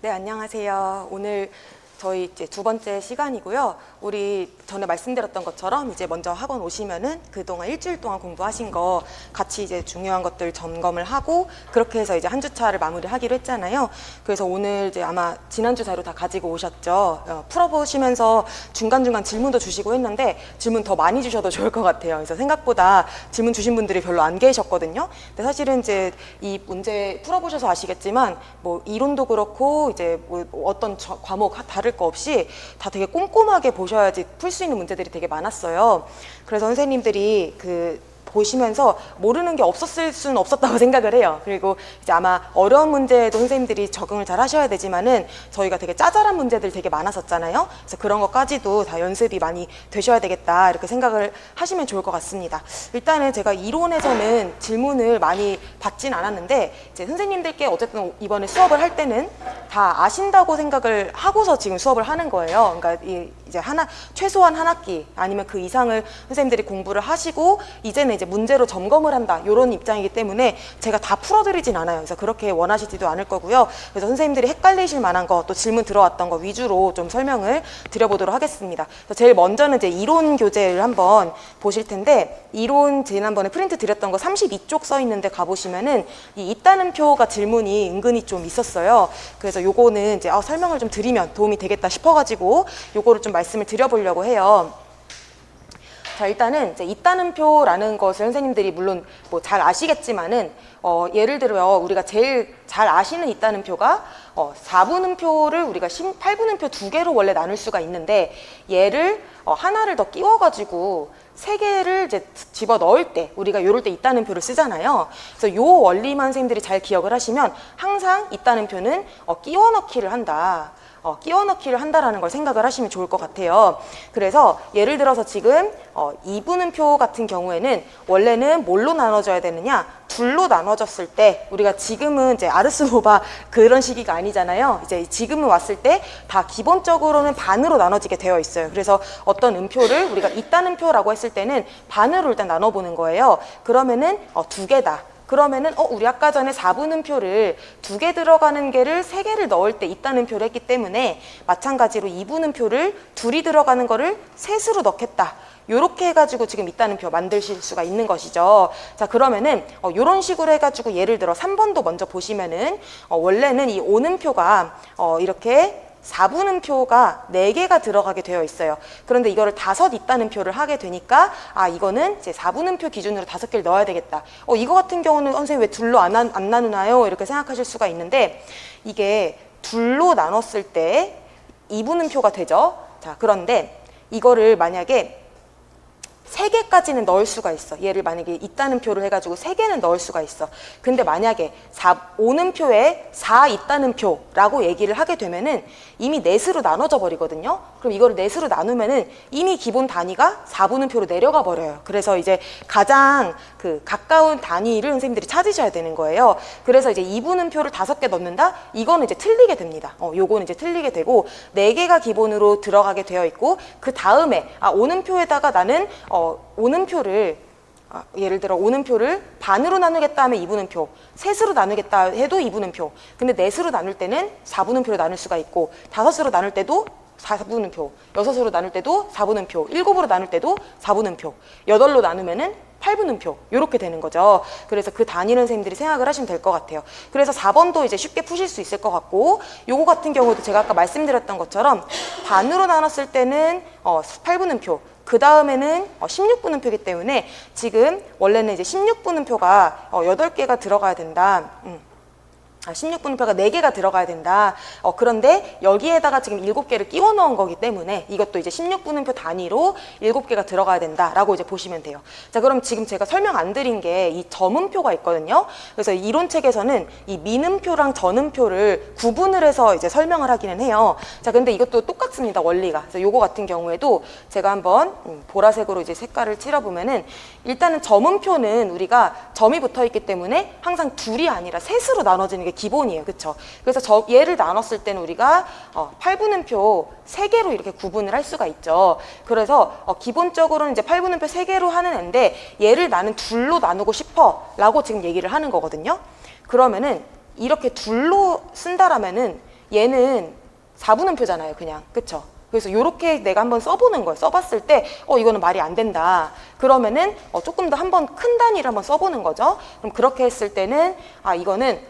네, 안녕하세요. 오늘 저희 이제 두 번째 시간이고요. 우리 전에 말씀드렸던 것처럼 이제 먼저 학원 오시면은 그동안 일주일 동안 공부하신 거 같이 이제 중요한 것들 점검을 하고 그렇게 해서 이제 한 주차를 마무리하기로 했잖아요. 그래서 오늘 이제 아마 지난주 자료 다 가지고 오셨죠. 풀어보시면서 중간중간 질문도 주시고 했는데 질문 더 많이 주셔도 좋을 것 같아요. 그래서 생각보다 질문 주신 분들이 별로 안 계셨거든요. 근데 사실은 이제 이 문제 풀어보셔서 아시겠지만 뭐 이론도 그렇고 이제 뭐 어떤 과목 다를 거 없이 다 되게 꼼꼼하게 보셔야지 풀 수 있는 문제들이 되게 많았어요. 그래서 선생님들이 보시면서 모르는 게 없었을 수는 없었다고 생각을 해요. 그리고 이제 아마 어려운 문제에도 선생님들이 적응을 잘 하셔야 되지만은 저희가 되게 짜잘한 문제들 되게 많았었잖아요. 그래서 그런 것까지도 다 연습이 많이 되셔야 되겠다 이렇게 생각을 하시면 좋을 것 같습니다. 일단은 제가 이론에서는 질문을 많이 받진 않았는데 이제 선생님들께 어쨌든 이번에 수업을 할 때는 다 아신다고 생각을 하고서 지금 수업을 하는 거예요. 그러니까 이제 최소한 한 학기 아니면 그 이상을 선생님들이 공부를 하시고 이제는 이제 문제로 점검을 한다 이런 입장이기 때문에 제가 다 풀어드리진 않아요. 그래서 그렇게 원하시지도 않을 거고요. 그래서 선생님들이 헷갈리실 만한 거 또 질문 들어왔던 거 위주로 좀 설명을 드려보도록 하겠습니다. 그래서 제일 먼저는 이제 이론 교재를 한번 보실 텐데 이론 지난번에 프린트 드렸던 거 32쪽 써 있는데 가보시면은 이 있다는 표가 질문이 은근히 좀 있었어요. 그래서 요거는 이제 설명을 좀 드리면 도움이 되겠다 싶어가지고 요거를 좀 말씀을 드려보려고 해요. 자, 일단은 이제 있다는 표라는 것을 선생님들이 물론 뭐 잘 아시겠지만은 예를 들어 우리가 제일 잘 아시는 있다는 표가 4분음표를 우리가 8분음표 두 개로 원래 나눌 수가 있는데 얘를 하나를 더 끼워가지고 세 개를 이제 집어 넣을 때 우리가 요럴 때 있다는 표를 쓰잖아요. 그래서 요 원리만 선생님들이 잘 기억을 하시면 항상 있다는 표는 끼워 넣기를 한다. 끼워 넣기를 한다라는 걸 생각을 하시면 좋을 것 같아요. 그래서 예를 들어서 지금 2분음표 같은 경우에는 원래는 뭘로 나눠져야 되느냐? 둘로 나눠졌을 때 우리가 지금은 이제 아르스노바 그런 시기가 아니잖아요. 이제 지금은 왔을 때 다 기본적으로는 반으로 나눠지게 되어 있어요. 그래서 어떤 음표를 우리가 있다는 표라고 했을 때는 반으로 일단 나눠보는 거예요. 그러면은 두 개다. 그러면은 우리 아까 전에 4분음표를 두 개 들어가는 게를 세 개를 넣을 때 있다는 표를 했기 때문에 마찬가지로 2분음표를 둘이 들어가는 거를 셋으로 넣겠다. 요렇게 해가지고 지금 있다는 표 만드실 수가 있는 것이죠. 자, 그러면은 요런 식으로 해가지고 예를 들어 3번도 먼저 보시면은 원래는 이 오는표가 이렇게 4분음표가 4개가 들어가게 되어 있어요. 그런데 이거를 5 있다는 표를 하게 되니까 이거는 이제 4분음표 기준으로 5개를 넣어야 되겠다. 이거 같은 경우는 선생님 왜 둘로 안 나누나요? 이렇게 생각하실 수가 있는데 이게 둘로 나눴을 때 2분음표가 되죠. 자, 그런데 이거를 만약에 3개까지는 넣을 수가 있어. 얘를 만약에 있다는 표를 해가지고 3개는 넣을 수가 있어. 근데 만약에 오는표에 4 있다는 표라고 얘기를 하게 되면은 이미 넷으로 나눠져 버리거든요. 그럼 이거를 넷으로 나누면은 이미 기본 단위가 4분음표로 내려가 버려요. 그래서 이제 가장 가까운 단위를 선생님들이 찾으셔야 되는 거예요. 그래서 이제 2분음표를 5개 넣는다? 이거는 이제 틀리게 됩니다. 요거는 이제 틀리게 되고 4개가 기본으로 들어가게 되어 있고 그 다음에 오는표에다가 나는 오는표를 예를 들어 오는표를 반으로 나누겠다 하면 2분음표, 셋으로 나누겠다 해도 2분음표. 근데 넷으로 나눌 때는 4분음표로 나눌 수가 있고 5으로 나눌 때도 4분음표, 6으로 나눌 때도 4분음표, 7으로 나눌 때도 4분음표, 8로 나누면은 8분음표 이렇게 되는 거죠. 그래서 그 단위는 선생님들이 생각을 하시면 될 것 같아요. 그래서 4번도 이제 쉽게 푸실 수 있을 것 같고 요거 같은 경우도 제가 아까 말씀드렸던 것처럼 반으로 나눴을 때는 8분음표 그 다음에는 16분음표이기 때문에 지금 원래는 이제 16분음표가 8개가 들어가야 된다. 16분음표가 4개가 들어가야 된다. 그런데 여기에다가 지금 7개를 끼워 넣은 거기 때문에 이것도 이제 16분음표 단위로 7개가 들어가야 된다라고 이제 보시면 돼요. 자, 그럼 지금 제가 설명 안 드린 게 이 점음표가 있거든요. 그래서 이론책에서는 이 민음표랑 전음표를 구분을 해서 이제 설명을 하기는 해요. 자, 근데 이것도 똑같습니다. 원리가. 그래서 요거 같은 경우에도 제가 한번 보라색으로 이제 색깔을 칠해보면은 일단은 점음표는 우리가 점이 붙어 있기 때문에 항상 둘이 아니라 셋으로 나눠지는 게 기본이에요. 그쵸? 그래서 얘를 나눴을 때는 우리가 8분음표 3개로 이렇게 구분을 할 수가 있죠. 그래서 기본적으로는 이제 8분음표 3개로 하는 애인데 얘를 나는 둘로 나누고 싶어 라고 지금 얘기를 하는 거거든요. 그러면은 이렇게 둘로 쓴다라면은 얘는 4분음표잖아요, 그냥. 그쵸? 그래서 이렇게 내가 한번 써보는 거예요. 써봤을 때 이거는 말이 안 된다. 그러면은 조금 더 한번 큰 단위를 한번 써보는 거죠. 그럼 그렇게 했을 때는 이거는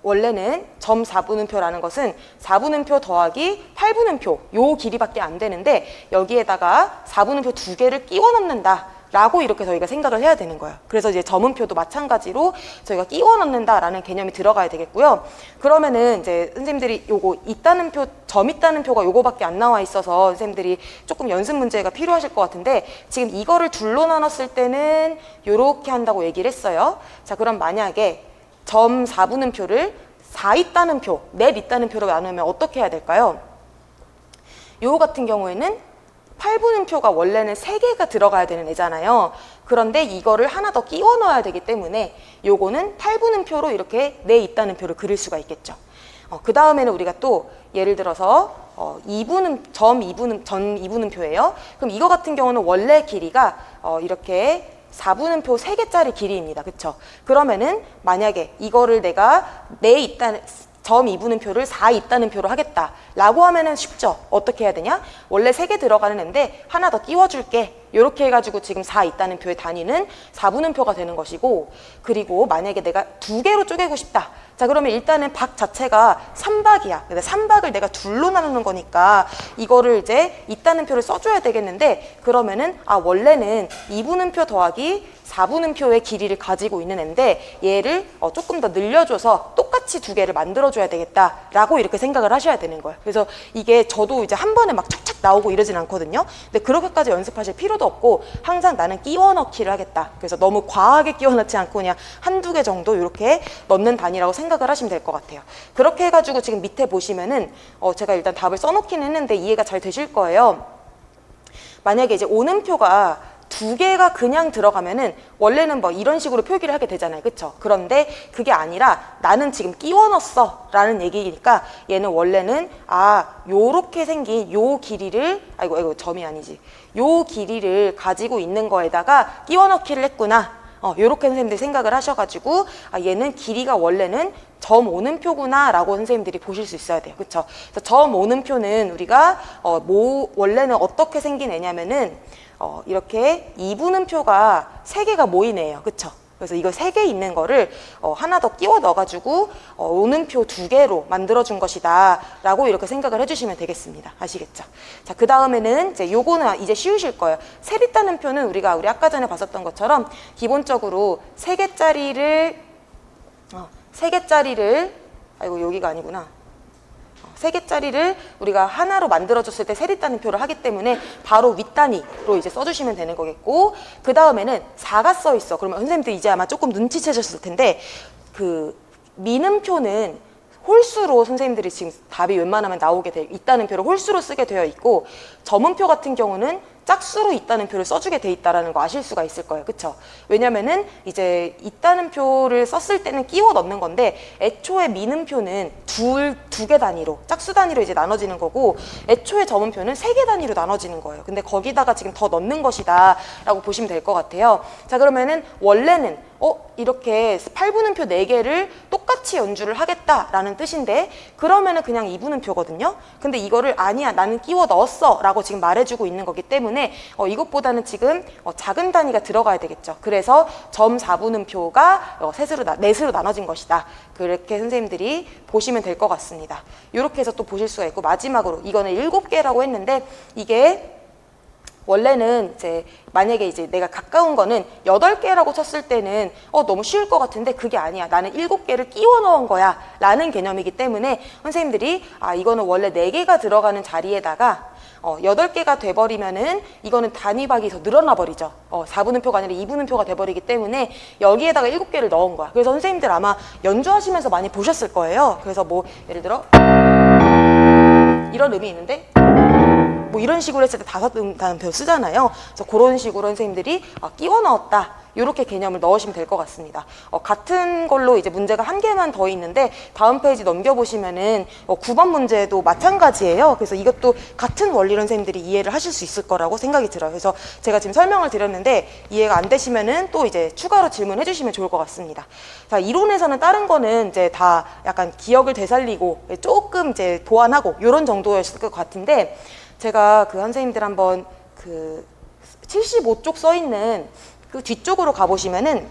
원래는 점 4분음표라는 것은 4분음표 더하기 8분음표 요 길이밖에 안 되는데 여기에다가 4분음표 2개를 끼워 넣는다. 라고 이렇게 저희가 생각을 해야 되는 거예요. 그래서 이제 점음표도 마찬가지로 저희가 끼워 넣는다라는 개념이 들어가야 되겠고요. 그러면은 이제 선생님들이 요거 있다는 표, 점 있다는 표가 요거밖에 안 나와 있어서 선생님들이 조금 연습 문제가 필요하실 것 같은데 지금 이거를 둘로 나눴을 때는 요렇게 한다고 얘기를 했어요. 자, 그럼 만약에 점 4분음표를 4 있다는 표, 넷 있다는 표로 나누면 어떻게 해야 될까요? 요 같은 경우에는 8분음표가 원래는 3개가 들어가야 되는 애잖아요. 그런데 이거를 하나 더 끼워 넣어야 되기 때문에 요거는 8분음표로 이렇게 내 있다는 표를 그릴 수가 있겠죠. 그 다음에는 우리가 또 예를 들어서 점 2분음표예요. 그럼 이거 같은 경우는 원래 길이가 이렇게 4분음표 3개짜리 길이입니다. 그쵸? 그러면은 만약에 이거를 내가 점 2분음표를 4 있다는 표로 하겠다 라고 하면은 쉽죠. 어떻게 해야 되냐? 원래 3개 들어가는 애인데 하나 더 끼워줄게. 이렇게 해가지고 지금 4 있다는 표의 단위는 4분음표가 되는 것이고, 그리고 만약에 내가 2개로 쪼개고 싶다. 자, 그러면 일단은 박 자체가 3박이야. 근데 3박을 내가 둘로 나누는 거니까 이거를 이제 있다는 표를 써줘야 되겠는데, 그러면은 원래는 2분음표 더하기 4분음표의 길이를 가지고 있는 애인데 얘를 조금 더 늘려줘서 똑같이 2개를 만들어줘야 되겠다라고 이렇게 생각을 하셔야 되는 거예요. 그래서 이게 저도 이제 한 번에 막 착착 나오고 이러진 않거든요. 근데 그렇게까지 연습하실 필요도 없고 항상 나는 끼워 넣기를 하겠다. 그래서 너무 과하게 끼워 넣지 않고 그냥 한두 개 정도 이렇게 넣는 단위라고 생각을 하시면 될 것 같아요. 그렇게 해가지고 지금 밑에 보시면은 제가 일단 답을 써놓긴 했는데 이해가 잘 되실 거예요. 만약에 이제 오는표가 2개가 그냥 들어가면은 원래는 뭐 이런 식으로 표기를 하게 되잖아요. 그쵸? 그런데 그게 아니라 나는 지금 끼워 넣었어 라는 얘기니까 얘는 원래는 요렇게 생긴 요 길이를 아이고 점이 아니지. 요 길이를 가지고 있는 거에다가 끼워 넣기를 했구나. 요렇게 선생님들이 생각을 하셔가지고 얘는 길이가 원래는 점 오는표구나 라고 선생님들이 보실 수 있어야 돼요. 그쵸? 그래서 점 오는표는 우리가 원래는 어떻게 생긴 애냐면은 이렇게 2분음표가 3개가 모인 애예요. 그쵸? 그래서 이거 3개 있는 거를 하나 더 끼워 넣어가지고 오는표 2개로 만들어준 것이다 라고 이렇게 생각을 해주시면 되겠습니다. 아시겠죠? 자, 그 다음에는 이제 요거는 이제 쉬우실 거예요. 셀 있다는 표는 우리 아까 전에 봤었던 것처럼 기본적으로 3개짜리를 아이고 여기가 아니구나. 3개짜리를 우리가 하나로 만들어줬을 때 셀 있다는 표를 하기 때문에 바로 윗단위로 이제 써주시면 되는 거겠고, 그 다음에는 4가 써 있어. 그러면 선생님들 이제 아마 조금 눈치채셨을 텐데 그 미음표는 홀수로 선생님들이 지금 답이 웬만하면 나오게 있다는 표를 홀수로 쓰게 되어 있고, 점음표 같은 경우는 짝수로 있다는 표를 써주게 돼 있다는 거 아실 수가 있을 거예요. 그쵸? 왜냐면은 이제 있다는 표를 썼을 때는 끼워 넣는 건데 애초에 미음표는 두 개 단위로 짝수 단위로 이제 나눠지는 거고 애초에 점음표는 3개 단위로 나눠지는 거예요. 근데 거기다가 지금 더 넣는 것이다 라고 보시면 될 것 같아요. 자, 그러면은 원래는 이렇게 8분음표 4개를 똑같이 연주를 하겠다라는 뜻인데 그러면은 그냥 2분음표거든요. 근데 이거를 아니야 나는 끼워 넣었어 라고 지금 말해주고 있는 거기 때문에 이것보다는 지금 작은 단위가 들어가야 되겠죠. 그래서 점 4분음표가 넷으로 나눠진 것이다. 그렇게 선생님들이 보시면 될 것 같습니다. 이렇게 해서 또 보실 수가 있고, 마지막으로 이거는 7개라고 했는데 이게 원래는 이제 만약에 이제 내가 가까운 거는 8개라고 쳤을 때는 너무 쉬울 것 같은데 그게 아니야. 나는 7개를 끼워 넣은 거야 라는 개념이기 때문에 선생님들이 이거는 원래 4개가 들어가는 자리에다가 8개가 돼버리면은 이거는 단위박이 더 늘어나 버리죠. 4분음표가 아니라 2분음표가 돼버리기 때문에 여기에다가 7개를 넣은 거야. 그래서 선생님들 아마 연주하시면서 많이 보셨을 거예요. 그래서 뭐 예를 들어 이런 음이 있는데 뭐 이런 식으로 했을 때 5음단표 쓰잖아요. 그래서 그런 식으로 선생님들이 끼워 넣었다 이렇게 개념을 넣으시면 될 것 같습니다. 같은 걸로 이제 문제가 한 개만 더 있는데 다음 페이지 넘겨보시면은 9번 문제도 마찬가지예요. 그래서 이것도 같은 원리로 선생님들이 이해를 하실 수 있을 거라고 생각이 들어요. 그래서 제가 지금 설명을 드렸는데 이해가 안 되시면은 또 이제 추가로 질문해 주시면 좋을 것 같습니다. 자, 이론에서는 다른 거는 이제 다 약간 기억을 되살리고 조금 이제 보완하고 이런 정도였을 것 같은데, 제가 그 선생님들 한번 그 75쪽 써 있는 그 뒤쪽으로 가보시면은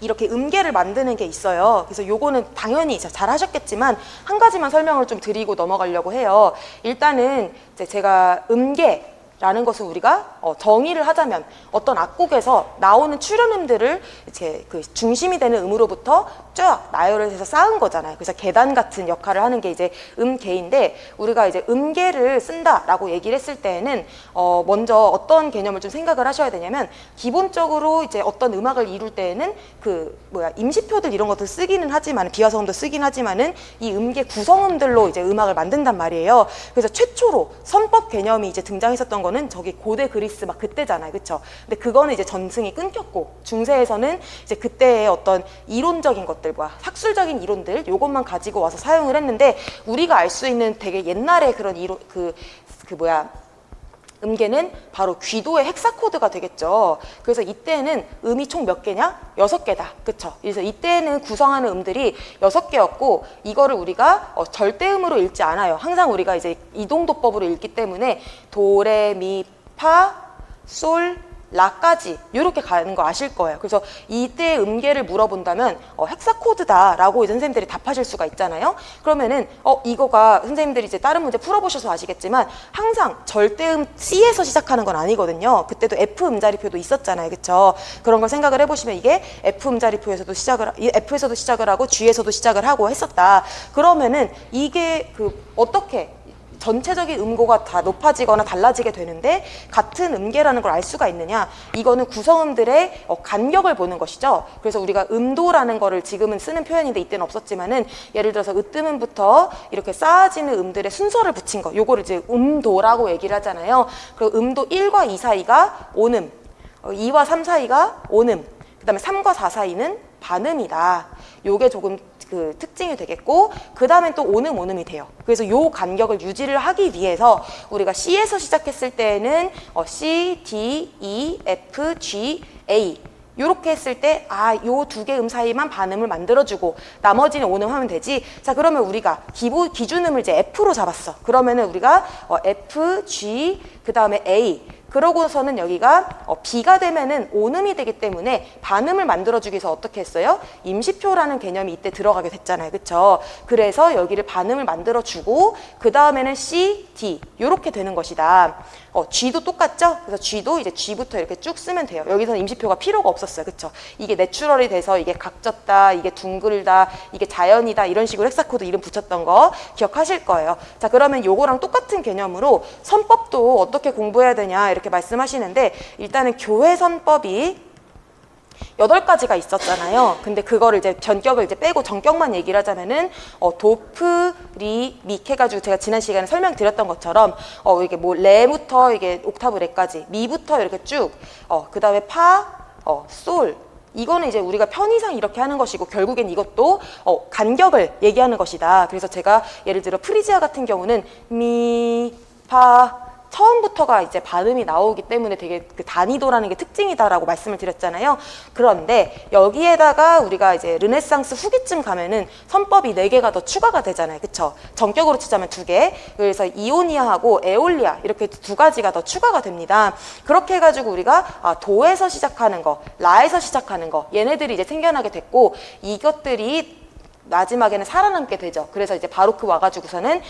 이렇게 음계를 만드는 게 있어요. 그래서 요거는 당연히 잘 하셨겠지만 한 가지만 설명을 좀 드리고 넘어가려고 해요. 일단은 이제 제가 음계라는 것을 우리가 정의를 하자면 어떤 악곡에서 나오는 출연음들을 이제 그 중심이 되는 음으로부터 쫙 나열을 해서 쌓은 거잖아요. 그래서 계단 같은 역할을 하는 게 이제 음계인데, 우리가 이제 음계를 쓴다라고 얘기를 했을 때에는 먼저 어떤 개념을 좀 생각을 하셔야 되냐면, 기본적으로 이제 어떤 음악을 이룰 때에는 임시표들 이런 것들 쓰기는 하지만, 비화성음도 쓰긴 하지만은 이 음계 구성음들로 이제 음악을 만든단 말이에요. 그래서 최초로 선법 개념이 이제 등장했었던 거는 저기 고대 그리스 막 그때잖아요, 그렇죠? 근데 그거는 이제 전승이 끊겼고, 중세에서는 이제 그때의 어떤 이론적인 것들, 학술적인 이론들 요것만 가지고 와서 사용을 했는데, 우리가 알 수 있는 되게 옛날에 그런 이론 음계는 바로 귀도의 헥사코드가 되겠죠. 그래서 이때는 음이 총 몇 개냐? 6개다. 그쵸? 그래서 이때는 구성하는 음들이 6개였고, 이거를 우리가 절대음으로 읽지 않아요. 항상 우리가 이제 이동도법으로 읽기 때문에 도, 레, 미, 파, 솔, 라까지 이렇게 가는 거 아실 거예요. 그래서 이때 음계를 물어본다면 헥사코드다 라고 선생님들이 답하실 수가 있잖아요. 그러면은 이거가 선생님들이 이제 다른 문제 풀어보셔서 아시겠지만 항상 절대음 C에서 시작하는 건 아니거든요. 그때도 F 음자리표도 있었잖아요, 그쵸? 그런 걸 생각을 해보시면 이게 F 음자리표에서도 F에서도 시작을 하고 G에서도 시작을 하고 했었다. 그러면은 이게 어떻게 전체적인 음고가 다 높아지거나 달라지게 되는데 같은 음계라는 걸 알 수가 있느냐? 이거는 구성음들의 간격을 보는 것이죠. 그래서 우리가 음도라는 거를 지금은 쓰는 표현인데 이때는 없었지만은, 예를 들어서 으뜸음부터 이렇게 쌓아지는 음들의 순서를 붙인 거, 요거를 이제 음도라고 얘기를 하잖아요. 그리고 음도 1과 2 사이가 온음, 2와 3 사이가 온음, 그 다음에 3과 4 사이는 반음이다. 요게 조금 그 특징이 되겠고, 그 다음엔 또 온음이 돼요. 그래서 요 간격을 유지를 하기 위해서 우리가 C에서 시작했을 때는 C, D, E, F, G, A 요렇게 했을 때 요 2개 음 사이만 반음을 만들어주고 나머지는 온음하면 되지. 자, 그러면 우리가 기준음을 이제 F로 잡았어. 그러면은 우리가 F, G, 그 다음에 A, 그러고서는 여기가 B가 되면은 온음이 되기 때문에 반음을 만들어주기 위해서 어떻게 했어요? 임시표라는 개념이 이때 들어가게 됐잖아요, 그쵸? 그래서 여기를 반음을 만들어주고 그 다음에는 C, D 이렇게 되는 것이다. G도 똑같죠? 그래서 G도 이제 G부터 이렇게 쭉 쓰면 돼요. 여기서는 임시표가 필요가 없었어요, 그쵸? 이게 내추럴이 돼서 이게 각졌다, 이게 둥글다, 이게 자연이다 이런 식으로 헥사코드 이름 붙였던 거 기억하실 거예요. 자, 그러면 요거랑 똑같은 개념으로 선법도 어떻게 공부해야 되냐 이렇게 말씀하시는데, 일단은 교회 선법이 8가지가 있었잖아요. 근데 그거를 이제 전격을 이제 빼고 전격만 얘기를 하자면은 도프, 리, 미 해가지고 제가 지난 시간에 설명드렸던 것처럼 이게 뭐 레부터 이게 옥타브 레까지, 미부터 이렇게 쭉, 그 다음에 파, 솔. 이거는 이제 우리가 편의상 이렇게 하는 것이고, 결국엔 이것도 간격을 얘기하는 것이다. 그래서 제가 예를 들어 프리지아 같은 경우는 미, 파, 처음부터가 이제 발음이 나오기 때문에 되게 그 단위도라는 게 특징이다라고 말씀을 드렸잖아요. 그런데 여기에다가 우리가 이제 르네상스 후기쯤 가면은 선법이 4개가 더 추가가 되잖아요, 그쵸? 전격으로 치자면 2개. 그래서 이오니아하고 에올리아 이렇게 2가지가 더 추가가 됩니다. 그렇게 해가지고 우리가 도에서 시작하는 거, 라에서 시작하는 거, 얘네들이 이제 생겨나게 됐고, 이것들이 마지막에는 살아남게 되죠. 그래서 이제 바로크 와가지고서는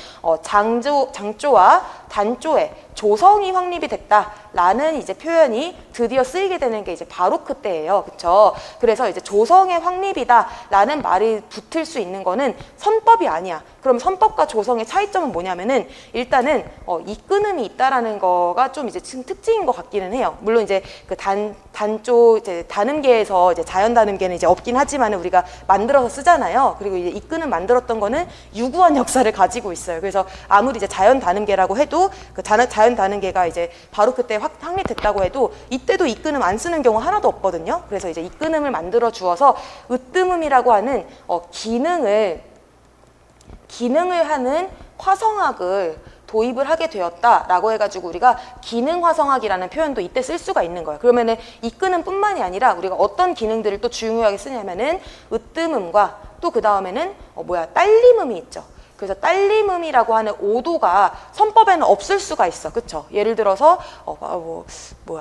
장조와 단조의 조성이 확립이 됐다라는 이제 표현이 드디어 쓰이게 되는 게 이제 바로크 때예요, 그렇죠? 그래서 이제 조성의 확립이다라는 말이 붙을 수 있는 거는 선법이 아니야. 그럼 선법과 조성의 차이점은 뭐냐면은, 일단은 이끈음이 있다라는 거가 좀 이제 특징인 것 같기는 해요. 물론 이제 그 단조 이제 단음계에서 이제 자연 단음계는 이제 없긴 하지만은 우리가 만들어서 쓰잖아요. 그리고 이제 이끈을 만들었던 거는 유구한 역사를 가지고 있어요. 그래서 아무리 이제 자연 다능계라고 해도 그 자연 다능계가 이제 바로 그때 확립됐다고 해도 이때도 이끈음 안 쓰는 경우 하나도 없거든요. 그래서 이제 이끈음을 만들어 주어서 으뜸음이라고 하는 기능을 하는 화성학을 도입을 하게 되었다라고 해가지고 우리가 기능화성학이라는 표현도 이때 쓸 수가 있는 거예요. 그러면은 이끈음뿐만이 아니라 우리가 어떤 기능들을 또 중요하게 쓰냐면은 으뜸음과 또 그 다음에는 딸림음이 있죠. 그래서 딸림음이라고 하는 오도가 선법에는 없을 수가 있어. 그쵸? 예를 들어서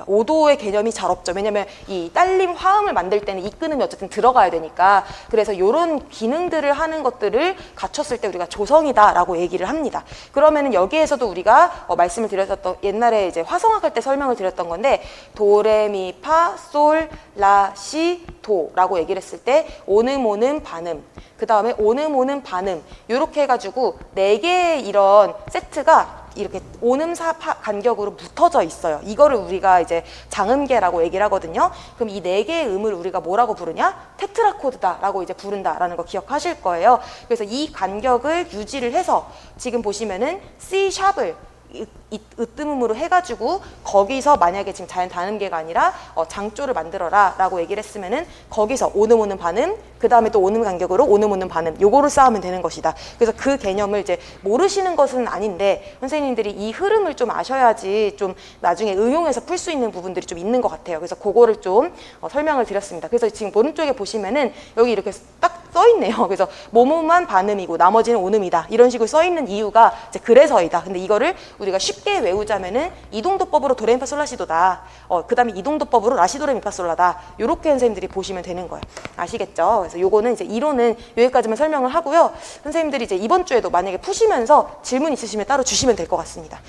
오도의 개념이 잘 없죠. 왜냐면 이 딸림 화음을 만들 때는 이끈음이 어쨌든 들어가야 되니까. 그래서 이런 기능들을 하는 것들을 갖췄을 때 우리가 조성이다라고 얘기를 합니다. 그러면은 여기에서도 우리가 말씀을 드렸었던 옛날에 이제 화성학 할 때 설명을 드렸던 건데 도레미파 솔 라 시 도라고 얘기를 했을 때 오는 오는 반음, 그 다음에 오는 오는 반음 이렇게 해가지고 4개의 이런 세트가 이렇게 오음사파 간격으로 붙어져 있어요. 이거를 우리가 이제 장음계라고 얘기를 하거든요. 그럼 이 4개의 음을 우리가 뭐라고 부르냐? 테트라코드다라고 이제 부른다라는 거 기억하실 거예요. 그래서 이 간격을 유지를 해서 지금 보시면은 C 샵을 으뜸음으로 해가지고 거기서 만약에 지금 자연 단음계가 아니라 장조를 만들어라 라고 얘기를 했으면은 거기서 오는 오는 반음, 그 다음에 또 오는 간격으로 오는 오는 반음 요거를 쌓으면 되는 것이다. 그래서 그 개념을 이제 모르시는 것은 아닌데 선생님들이 이 흐름을 좀 아셔야지 좀 나중에 응용해서 풀 수 있는 부분들이 좀 있는 것 같아요. 그래서 그거를 좀 설명을 드렸습니다. 그래서 지금 오른쪽에 보시면은 여기 이렇게 딱 써 있네요. 그래서 뭐뭐만 반음이고 나머지는 온음이다. 이런 식으로 써 있는 이유가 이제 그래서이다. 근데 이거를 우리가 쉽게 외우자면은 이동도법으로 도레미파솔라시도다. 그 다음에 이동도법으로 라시도레미파솔라다. 요렇게 선생님들이 보시면 되는 거예요. 아시겠죠? 그래서 요거는 이제 이론은 여기까지만 설명을 하고요. 선생님들이 이제 이번 주에도 만약에 푸시면서 질문 있으시면 따로 주시면 될 것 같습니다.